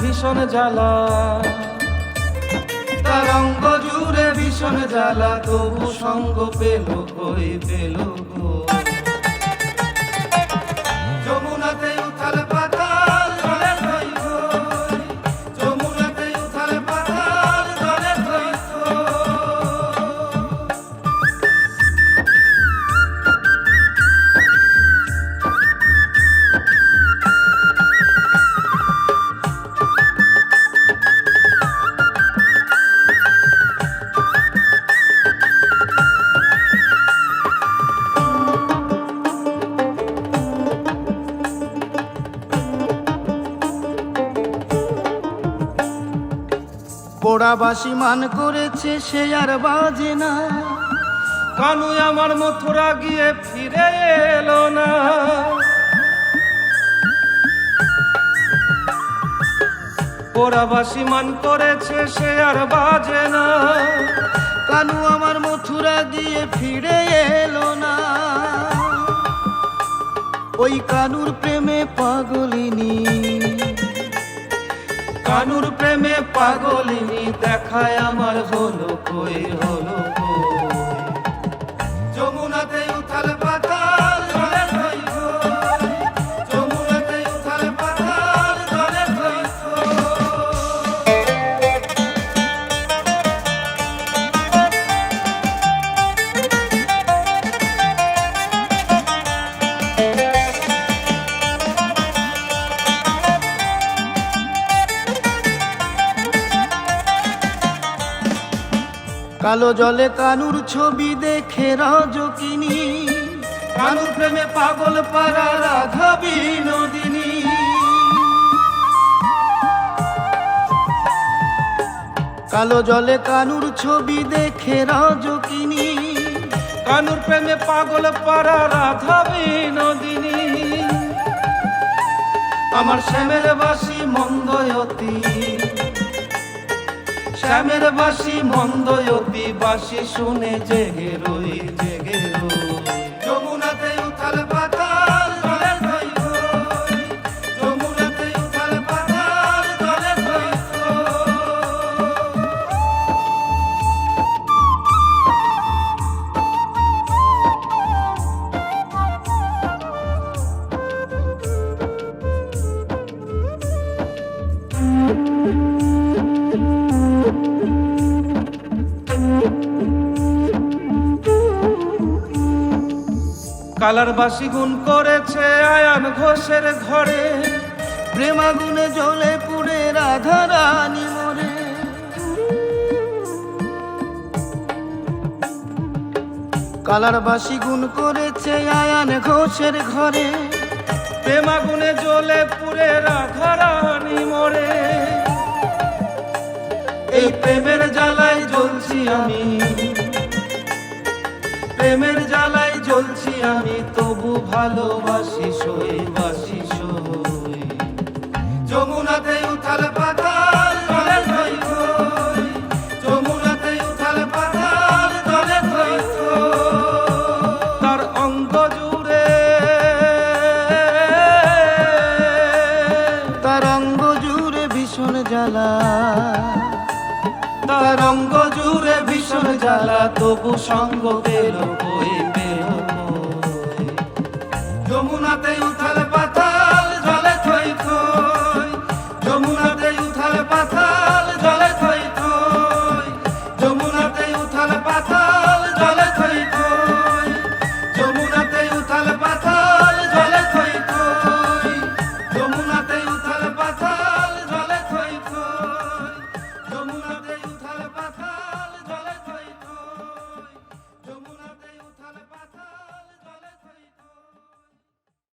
ভীষণ জ্বালা, তার অঙ্গ জুড়ে ভীষণ জ্বালা, তবু সঙ্গ পেল কই পেল গো। যমুনাতে উথাল পাতাল জলে থই থই, যমুনাতে উথাল পাতাল জলে থই থই। পোড়া বাসি মান করেছে সে আর বাজে না, কানু আমার মথুরা গিয়ে ফিরে এলো না। পোড়া বাসি মান করেছে সে আর বাজে না, কানু আমার মথুরা গিয়ে ফিরে এলো না। ওই কানুর প্রেমে পাগলিনী, কানুর প্রেমে পাগলিনী দেখায় আমার হলো কই হলো কই। যমুনাতে উথাল পাতাল জলে থই থই, যমুনাতে উথাল পাতাল জলে থই থই। কালো জলে কানুর ছবি দেখে রাজকিনী, কানুর প্রেমে পাগল পারা রাধা বিনোদিনী। কালো জলে কানুর ছবি দেখে রাজকিনী, কানুর প্রেমে পাগল পারা রাধা বিনোদিনী। আমার শ্যামের বাসি মন্দয়তী, শ্যামের বাসি মন্দয়তী, বাসি শুনে জেগে রই জেগে রই। যমুনাতে উথাল পাতাল জলে থই থই, যমুনাতে উথাল পাতাল জলে থই থই। কালার বাসি গুণ করেছে আয়ান ঘোষের ঘরে, প্রেমাগুনে জ্বলে পুড়ে রাধা রানী মরে। কালার বাসি গুণ করেছে আয়ান ঘোষের ঘরে, প্রেমাগুনে জ্বলে পুড়ে রাধা রানী মরে। এই প্রেমের জ্বালায় জ্বলছি আমি, প্রেমের জ্বালায় জ্বলছি আমি, তবু ভালোবাসি সই বাসি সই। যমুনাতে উথাল পাতাল জলে থই থই, যমুনাতে উথাল পাতাল জলে থই থই। তার অঙ্গ জুড়ে, তার অঙ্গ জুড়ে ভীষণ জ্বালা, তার অঙ্গ জুড়ে ভীষণ জ্বালা, তবু সঙ্গ পেল কই পেল কই। যমুনাতে উথাল পাতাল জলে থই থই, যমুনাতে উথাল পাতাল জলে